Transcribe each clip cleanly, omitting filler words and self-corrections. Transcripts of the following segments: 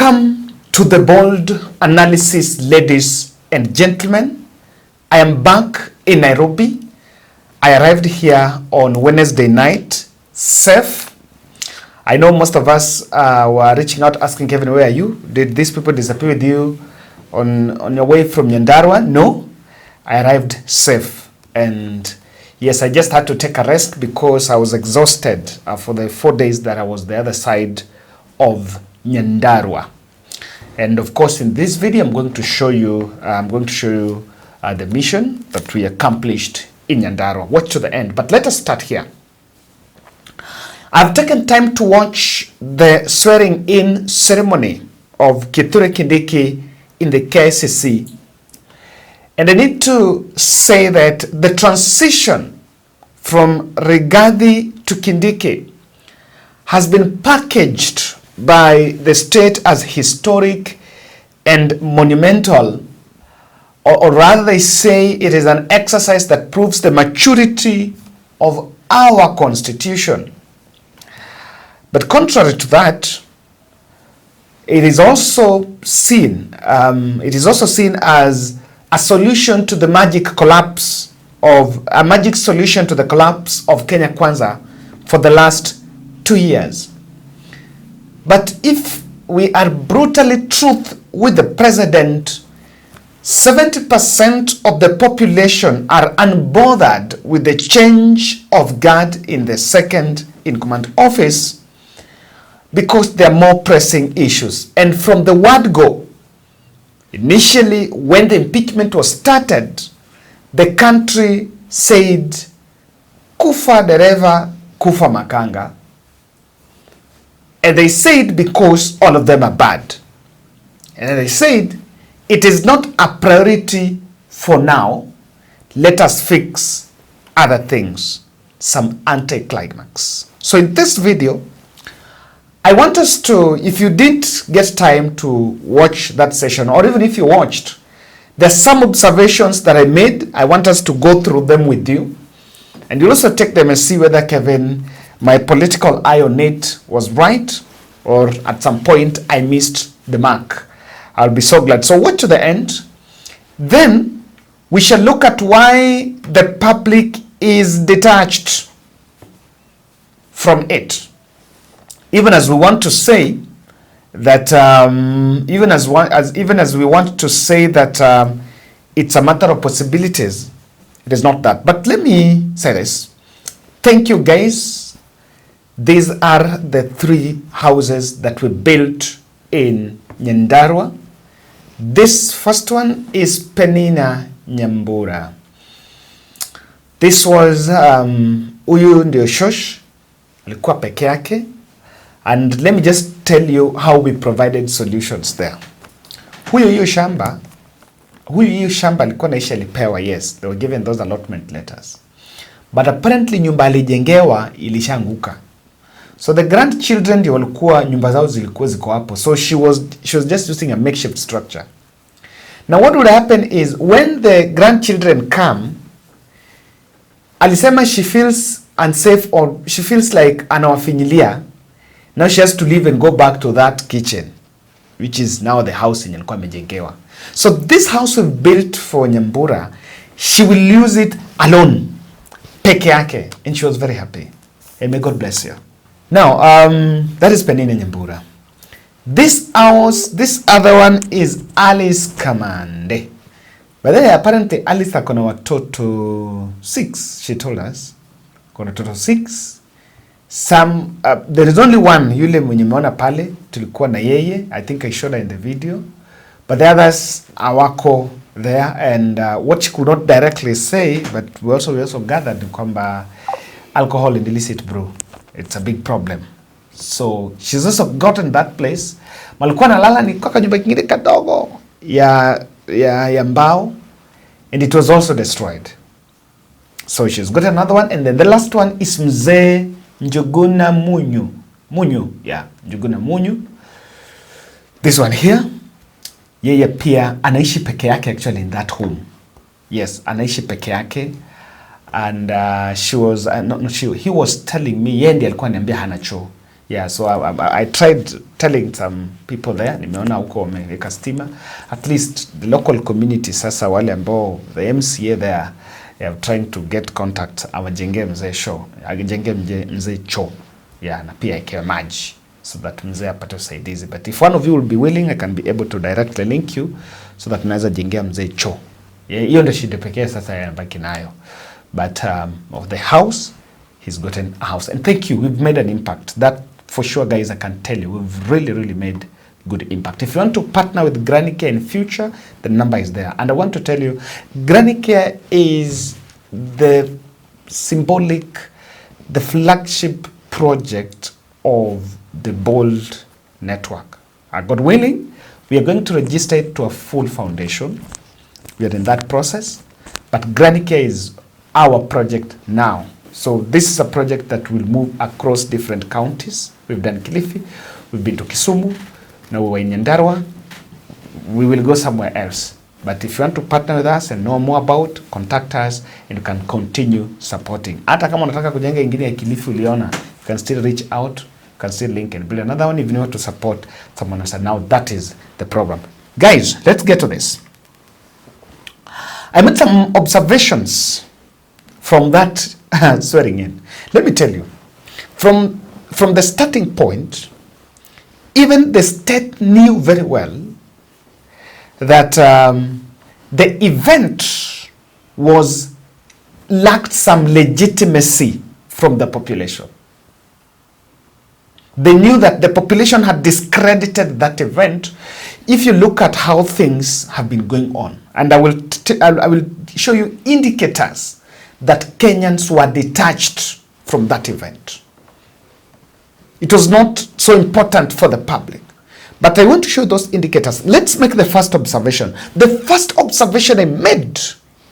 Welcome to the bold analysis, ladies and gentlemen. I am back in Nairobi. I arrived here on Wednesday night, safe. I know most of us were reaching out asking, Kevin, where are you? Did these people disappear with you on your way from Nyandarua? No, I arrived safe. And yes, I just had to take a rest because I was exhausted for the 4 days that I was the other side of Nyandarua. And of course, in this video, I'm going to show you the mission that we accomplished in Nyandarua. Watch to the end. But let us start here. I've taken time to watch the swearing-in ceremony of Kithure Kindiki in the KICC. And I need to say that the transition from Rigathi to Kindiki has been packaged by the state as historic and monumental, or rather they say it is an exercise that proves the maturity of our constitution. But contrary to that, it is also seen as a solution to the magic solution to the collapse of Kenya Kwanza for the last 2 years. But if we are brutally truthful with the president, 70% of the population are unbothered with the change of guard in the second in command office because there are more pressing issues. And from the word go, initially when the impeachment was started, the country said, kufa dereva, kufa makanga. And they said because all of them are bad. And they said, it is not a priority for now. Let us fix other things. Some anticlimax. So in this video, I want us to, if you did get time to watch that session, or even if you watched, there's some observations that I made. I want us to go through them with you. And you'll also take them and see whether, Kevin, my political eye on it was right, or at some point I missed the mark. I'll be so glad. So watch to the end. Then we shall look at why the public is detached from it. Even as we want to say that, even as we want to say that it's a matter of possibilities, it is not that. But let me say this. Thank you, guys. These are the 3 houses that we built in Nyandarua. This first one is Penina Nyambura. This was huyu ndio shosh, alikuwa peke yake. And let me just tell you how we provided solutions there. Huyu shamba alikuwa naisha alipewa, yes, they were given those allotment letters. But apparently nyumba alijengewa ilishanguka. So the grandchildren ndio walikuwa nyumba zao zilikuwa ziko hapo. So she was just using a makeshift structure. Now what would happen is when the grandchildren come, alisema she feels unsafe or she feels like anawafinyilia. Now she has to leave and go back to that kitchen, which is now the house in alikuwa amejengewa. So this house we built for Nyambura, she will use it alone, peke yake, and she was very happy. And may God bless you. Now, that is Penina Nyambura. This other one is Alice Kamande. But then apparently Alice akona watoto 6, she told us. Akona watoto 6. There is only one, yule mwenye meona pale, tulikuwa na yeye. I think I showed her in the video. But the others awako there. And what she could not directly say, but we also gathered kwamba alcohol and illicit brew. It's a big problem. So she's also gotten that place. Malikuwa nalala ni kwa nyumba kingine kadogo ya mbao, and it was also destroyed. So she's got another one, and then the last one is Mzee Njuguna Munyu. Yeah, Njuguna Munyu. This one here. Yeye pia anaishi peke yake actually in that home. Yes, anaishi peke yake. And he was telling me, yeye ndiye alikuwa ananiambia hana choo. Yeah, so I tried telling some people there, nimeona huko wameweka stima. At least the local community sasa wale ambao the MCA there, they are trying to get contact, awajengee mzee show, ajengee mzee choo. Yeah, na pia ikewe maji so that mzee apate usaidizi. But if one of you will be willing, I can be able to directly link you so that naweza jengea mzee choo. Yeah, hiyo ndio shida pekee sasa yanabaki nayo. But of the house, he's gotten a house. And thank you, we've made an impact. That for sure, guys, I can tell you, we've really made good impact. If you want to partner with Granny Care in future, the number is there. And I want to tell you, Granny Care is the symbolic, the flagship project of the BOLD network. God willing, we are going to register it to a full foundation. We are in that process. But Granny Care is our project now. So this is a project that will move across different counties. We've done Kilifi, we've been to Kisumu, now we're in Nyandarua. We will go somewhere else. But if you want to partner with us and know more about, contact us and you can continue supporting. Hata kama unataka kujenga ingine ya Kilifi uliona, you can still reach out, you can still link and build another one if you want to support someone else. And now that is the problem. Guys, let's get to this. I made some observations from that swearing in. Let me tell you, from the starting point, even the state knew very well that the event lacked some legitimacy from the population. They knew that the population had discredited that event. If you look at how things have been going on, and I will show you indicators that Kenyans were detached from that event. It was not so important for the public. But I want to show those indicators. Let's make the first observation. The first observation I made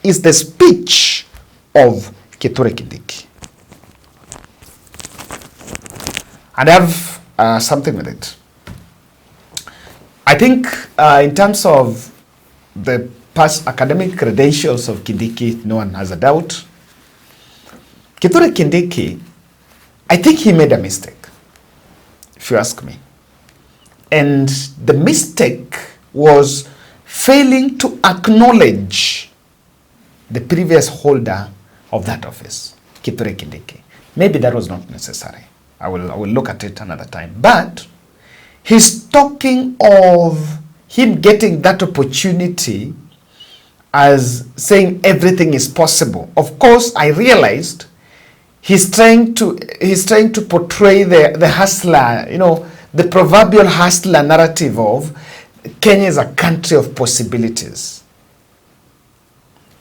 is the speech of Kithure Kindiki. And I have something with it. I think in terms of the past academic credentials of Kindiki, no one has a doubt. Kithure Kindiki, I think he made a mistake, if you ask me. And the mistake was failing to acknowledge the previous holder of that office, Kithure Kindiki. Maybe that was not necessary. I will look at it another time. But he's talking of him getting that opportunity as saying everything is possible. Of course, I realized he's trying to portray the hustler, you know, the proverbial hustler narrative of Kenya is a country of possibilities.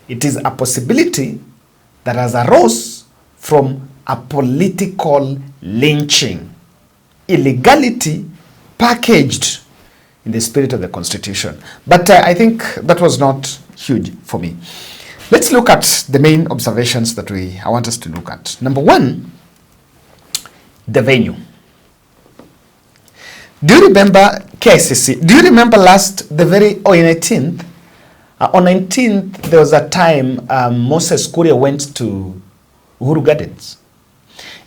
It is a possibility that has arose from a political lynching, illegality packaged in the spirit of the Constitution. But I think that was not huge for me. Let's look at the main observations that I want us to look at. Number one, the venue. Do you remember KICC? Do you remember on 19th? On 19th, there was a time Moses Kuria went to Uhuru Gardens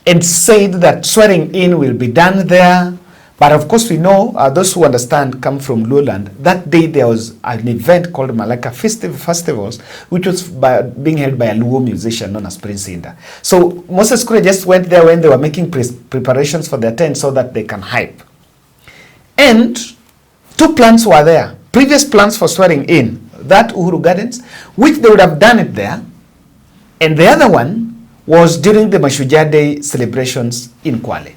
and said that swearing in will be done there. But of course, we know, those who understand come from Lowland, that day there was an event called Malaka Festivals, which was being held by a Luo musician known as Prince Inda. So Moses Kuria just went there when they were making preparations for their tent so that they can hype. And two plans were there. Previous plans for swearing in, that Uhuru Gardens, which they would have done it there. And the other one was during the Mashujaa Day celebrations in Kwale.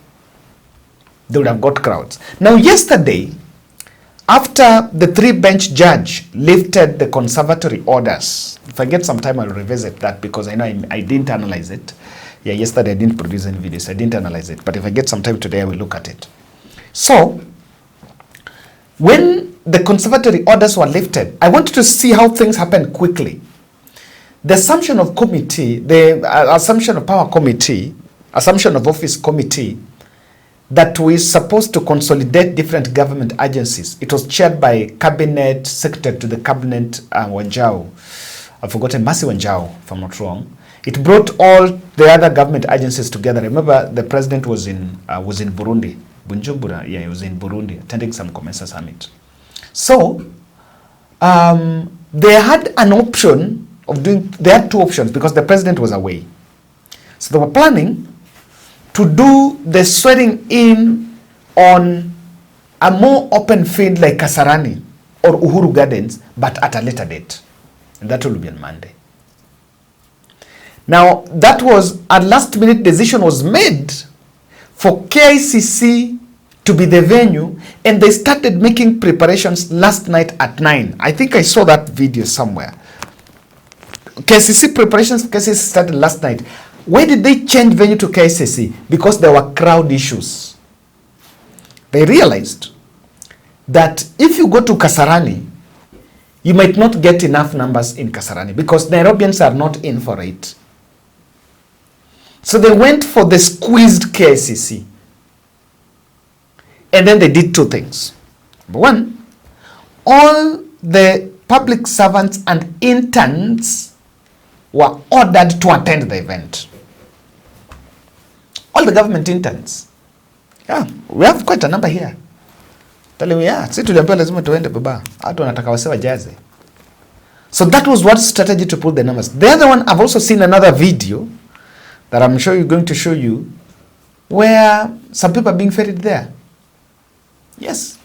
They would have got crowds. Now, yesterday, after the three-bench judge lifted the conservatory orders, if I get some time, I'll revisit that because I know I didn't analyze it. Yeah, yesterday I didn't produce any videos. I didn't analyze it. But if I get some time today, I will look at it. So, when the conservatory orders were lifted, I wanted to see how things happened quickly. The assumption of committee, the assumption of power committee, assumption of office committee, that we're supposed to consolidate different government agencies. It was chaired by cabinet, secretary to the cabinet, Wanjau. I've forgotten, Mercy Wanjau, if I'm not wrong. It brought all the other government agencies together. Remember, the president was in Burundi, Bujumbura. Yeah, he was in Burundi attending some COMESA summit. So they had an option of doing. They had two options because the president was away. So they were planning to do the swearing in on a more open field like Kasarani or Uhuru Gardens, but at a later date. And that will be on Monday. Now, that was a last-minute decision was made for KICC to be the venue, and they started making preparations last night at 9. I think I saw that video somewhere. KICC preparations, KICC started last night. Why did they change venue to KICC? Because there were crowd issues. They realized that if you go to Kasarani, you might not get enough numbers in Kasarani because Nairobians are not in for it. So they went for the squeezed KICC. And then they did two things. Number one, all the public servants and interns were ordered to attend the event. All the government interns. Yeah, we have quite a number here. Telling me, yeah, si tuliambiwa lazima tuende baba. Watu wanataka wase wajaze. So that was what strategy to pull the numbers. The other one, I've also seen another video that I'm sure you're going to show you where some people are being ferried there. Yes.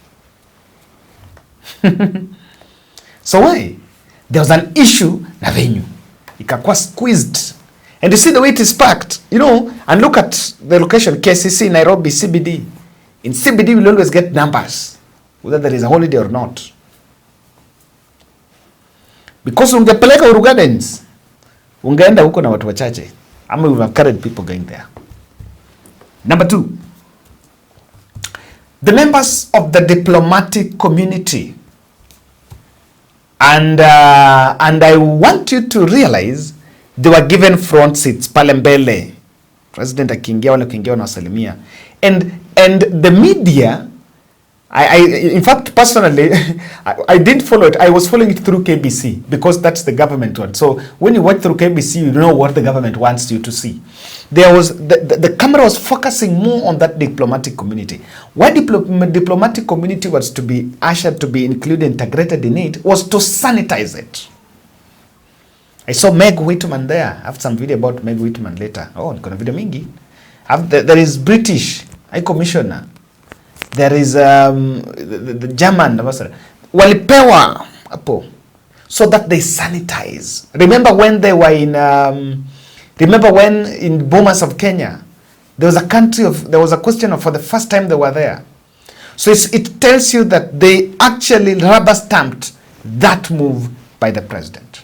So why? There was an issue na venue. Ikakuwa squeezed. And you see the way it is packed, you know, and look at the location, KICC, Nairobi, CBD. In CBD, we'll always get numbers, whether there is a holiday or not. Because ungepeleka Uhuru Gardens, ungeenda huko na watu wachache. Ama we have carried people going there. Number two, the members of the diplomatic community. And I want you to realize they were given front seats pale mbele. President akiingia wale kuingia wanasalimia. And the media, in fact, personally, I didn't follow it. I was following it through KBC because that's the government one. So when you watch through KBC, you know what the government wants you to see. There was the camera was focusing more on that diplomatic community. Why diplomatic community was to be ushered to be included, integrated in it, was to sanitize it. I saw Meg Whitman there. I have some video about Meg Whitman later. Oh, nikona video mingi. There is British High Commissioner. There is the German ambassador. Walipewa hapo so that they sanitize. Remember when they were in Bomas of Kenya, there was a question of for the first time they were there. So it tells you that they actually rubber stamped that move by the president.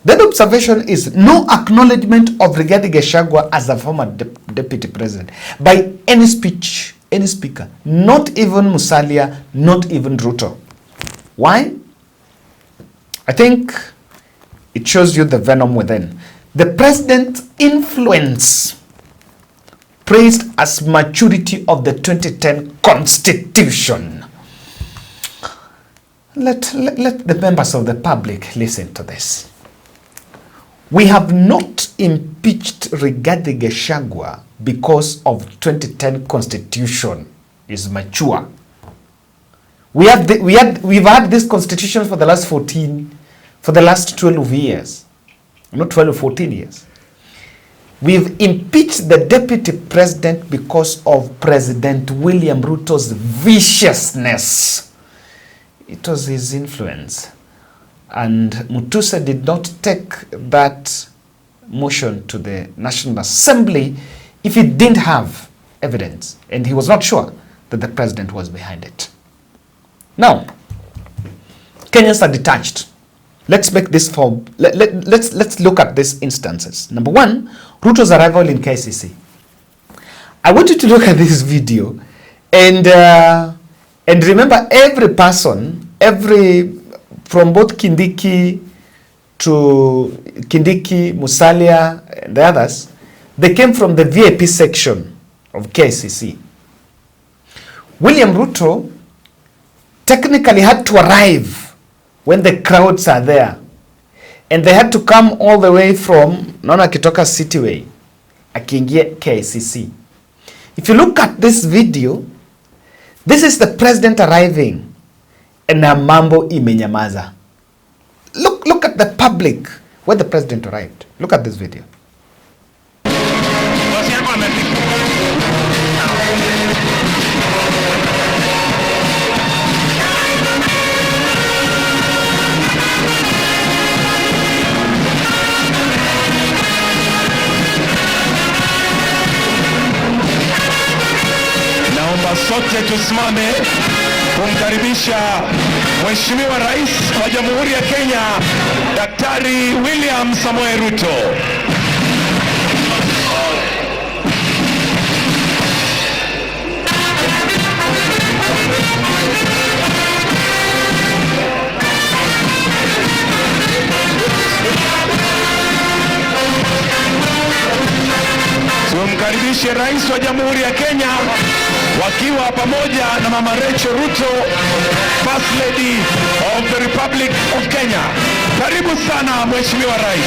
The observation is no acknowledgement of Rigathi Gachagua as a former deputy president by any speech, any speaker, not even Musalia, not even Ruto. Why? I think it shows you the venom within. The president's influence praised as maturity of the 2010 Constitution. Let the members of the public listen to this. We have not impeached Rigathi Gachagua because of 2010 Constitution is mature. We've had this Constitution for the last 12 years. Not 12, 14 years. We've impeached the deputy president because of President William Ruto's viciousness. It was his influence. And Mutuse did not take that motion to the National Assembly if he didn't have evidence. And he was not sure that the president was behind it. Now, Kenyans are detached. Let's make this form. Let's look at these instances. Number one, Ruto's arrival in KICC. I want you to look at this video and remember every person, from both Kindiki to Kindiki, Musalia, and the others, they came from the VIP section of KICC. William Ruto technically had to arrive when the crowds are there. And they had to come all the way from, naona akitoka Cityway, akiingia KICC. If you look at this video, this is the president arriving and mambo imenyamaza. Look at the public when the president arrived. Look at this video. Sote tusimame kumkaribisha Mheshimiwa Rais wa Jamhuri ya Kenya, Daktari William Samoei Ruto. Tumkaribishe Rais wa Jamhuri ya Kenya wakiwa pamoja na Mama Rachel Ruto, First Lady of the Republic of Kenya. Karibu sana Mheshimiwa Rais.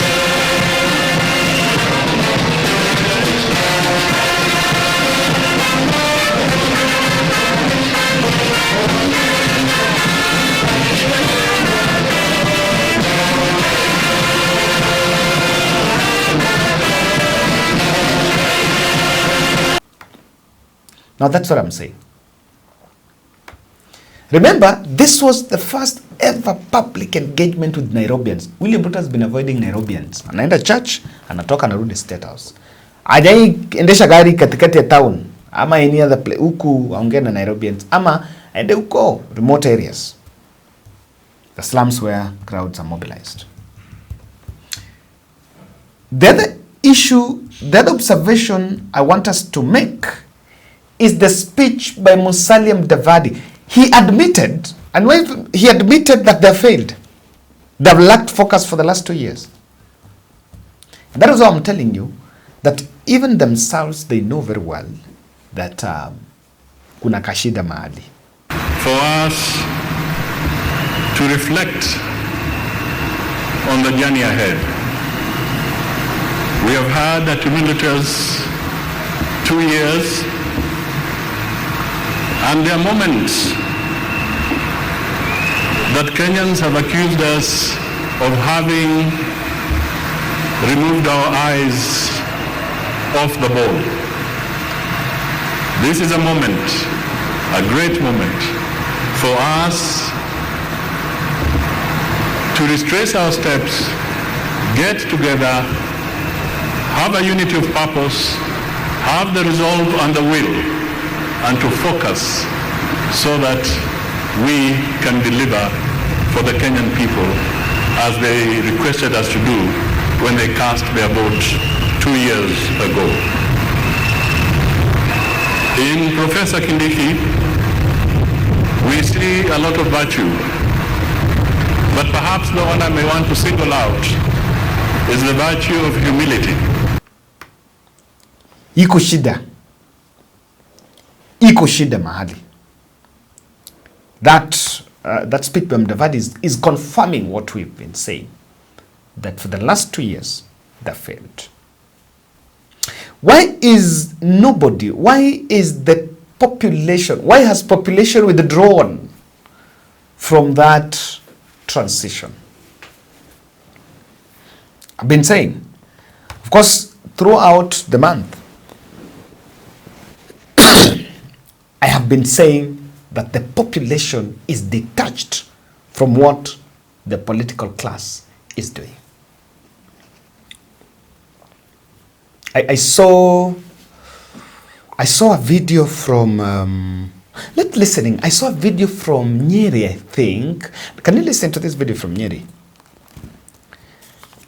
Now that's what I'm saying. Remember, this was the first ever public engagement with Nairobians. William Ruto has been avoiding Nairobians. Anaenda church, anatoka anarudi State House. Hajai endesha gari katikati ya town ama any other place huku aongea na Nairobians ama aende huko remote areas. The slums where crowds are mobilized. The other issue, the other observation I want us to make is the speech by Musalia Mudavadi. He admitted, and when he admitted that they failed, they've lacked focus for the last 2 years. And that is why I'm telling you that even themselves, they know very well that kuna kashida mahali. For us to reflect on the journey ahead. We have had a tumultuous 2 years. And there are moments that Kenyans have accused us of having removed our eyes off the ball. This is a moment, a great moment, for us to retrace our steps, get together, have a unity of purpose, have the resolve and the will, and to focus so that we can deliver for the Kenyan people as they requested us to do when they cast their vote 2 years ago. In Professor Kindiki, we see a lot of virtue, but perhaps the one I may want to single out is the virtue of humility. Iko shida mahali. That speech by Mudavadi is confirming what we've been saying, that for the last 2 years they failed. Why is the population, why has population withdrawn from that transition? I've been saying, of course, throughout the month, I have been saying that the population is detached from what the political class is doing. I saw a video from I saw a video from Nyeri, I think. Can you listen to this video from Nyeri?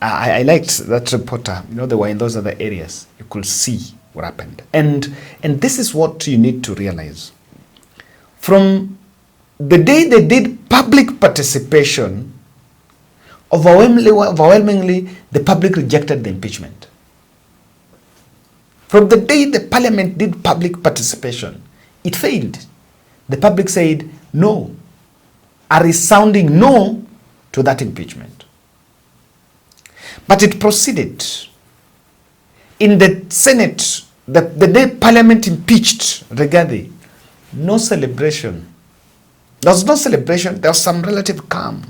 I liked that reporter. You know, they were in those other areas. You could see what happened. And this is what you need to realize. From the day they did public participation, overwhelmingly the public rejected the impeachment. From the day the parliament did public participation, it failed. The public said no, a resounding no to that impeachment. But it proceeded. In the Senate, the day Parliament impeached Rigathi, no celebration. There was no celebration. There was some relative calm.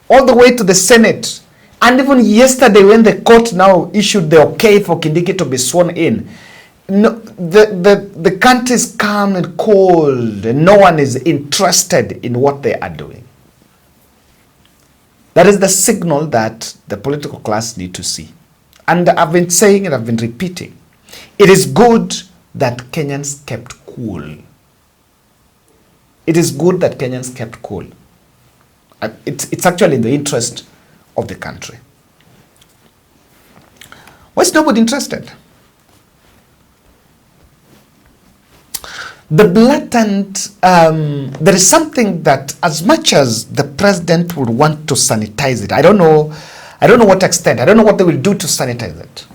All the way to the Senate. And even yesterday when the court now issued the okay for Kindiki to be sworn in, no, the country is calm and cold and no one is interested in what they are doing. That is the signal that the political class need to see. And I've been saying and I've been repeating, it is good that Kenyans kept cool. It is good that Kenyans kept cool. It's actually in the interest of the country. Why is nobody interested? The blatant, there is something that as much as the president would want to sanitize it, I don't know what extent, I don't know what they will do to sanitize it.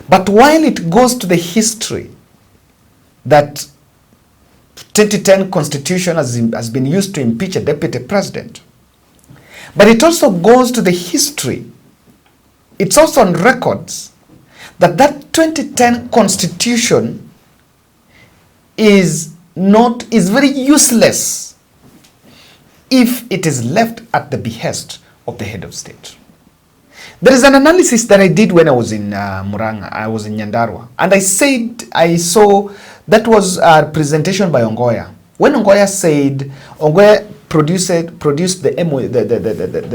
But while it goes to the history that 2010 constitution has been used to impeach a deputy president, but it also goes to the history, it's also on records, that 2010 constitution is very useless if it is left at the behest of the head of state. There is an analysis that I did when I was in Murang'a, I was in Nyandarua, and I saw that was a presentation by Ongoya. When Ongoya said, Ongoya produced the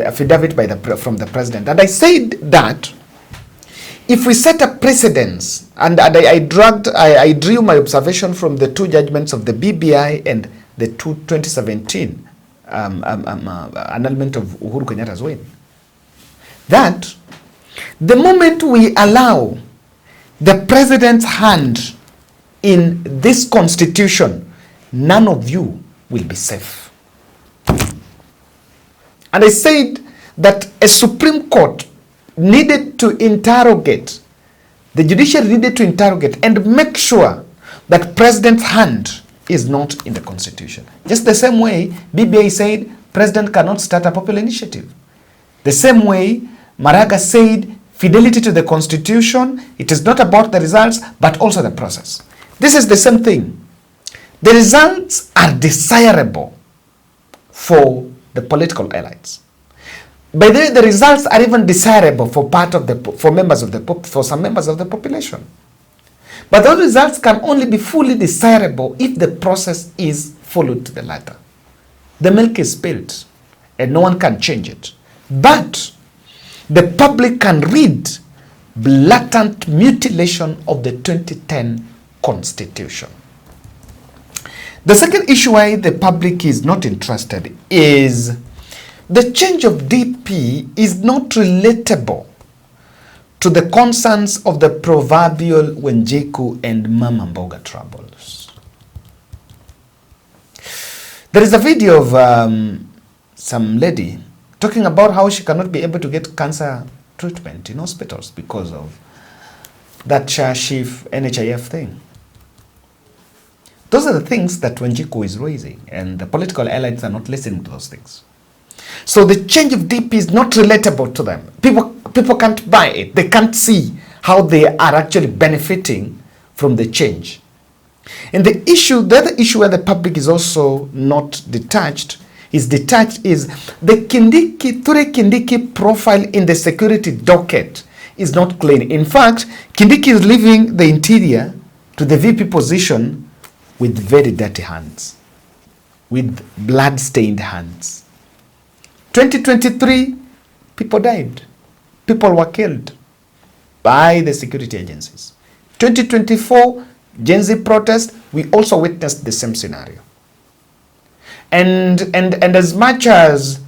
affidavit from the president, and I said that if we set a precedence, and I drew my observation from the two judgments of the BBI and the 2017 annulment of Uhuru Kenyatta's win, that the moment we allow the president's hand in this constitution, none of you will be safe. And I said that a Supreme Court needed to interrogate, the judiciary needed to interrogate and make sure that president's hand is not in the constitution. Just the same way BBI said president cannot start a popular initiative. The same way Maraga said fidelity to the constitution, it is not about the results but also the process. This is the same thing. The results are desirable for the political elites. By the way, the results are even desirable for some members of the population. But those results can only be fully desirable if the process is followed to the letter. The milk is spilled and no one can change it. But the public can read blatant mutilation of the 2010 Constitution. The second issue why the public is not interested is the change of DP is not relatable to the concerns of the proverbial Wenjiku and Mama Mboga troubles. There is a video of some lady talking about how she cannot be able to get cancer treatment in hospitals because of that Shashif NHIF thing. Those are the things that Wenjiku is raising, and the political elites are not listening to those things. So the change of DP is not relatable to them. People can't buy it. They can't see how they are actually benefiting from the change. And the other issue where the public is also not detached is the Kindiki profile in the security docket is not clean. In fact, Kindiki is leaving the interior to the VP position with very dirty hands, with blood-stained hands. 2023, people died. People were killed by the security agencies. 2024, Gen Z protest, we also witnessed the same scenario. And as much as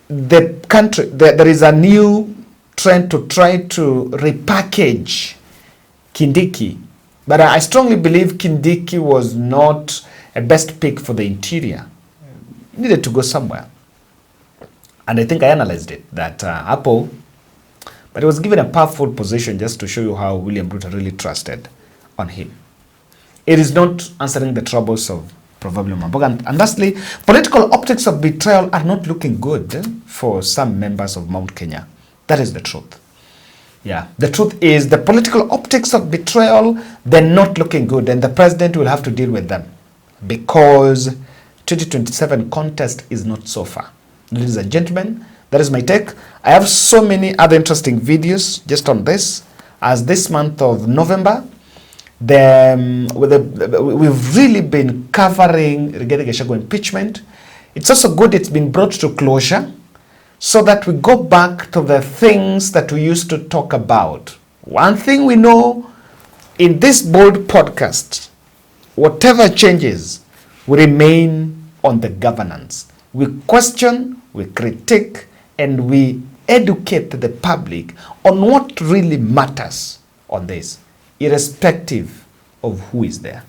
the country, there is a new trend to try to repackage Kindiki, but I strongly believe Kindiki was not a best pick for the interior. It needed to go somewhere. And I think I analyzed it, that Apple, but he was given a powerful position just to show you how William Ruto really trusted on him. It is not answering the troubles of Probably Mamboga. And lastly, political optics of betrayal are not looking good for some members of Mount Kenya. That is the truth. Yeah, the truth is the political optics of betrayal, they're not looking good, and the president will have to deal with them because 2027 contest is not so far. Ladies and gentlemen, that is my take. I have so many other interesting videos just on this. As this month of November, we've really been covering Rigathi Gachagua impeachment. It's also good it's been brought to closure so that we go back to the things that we used to talk about. One thing we know in this bold podcast, whatever changes, we remain on the governance. We question, we critique, and we educate the public on what really matters on this, irrespective of who is there.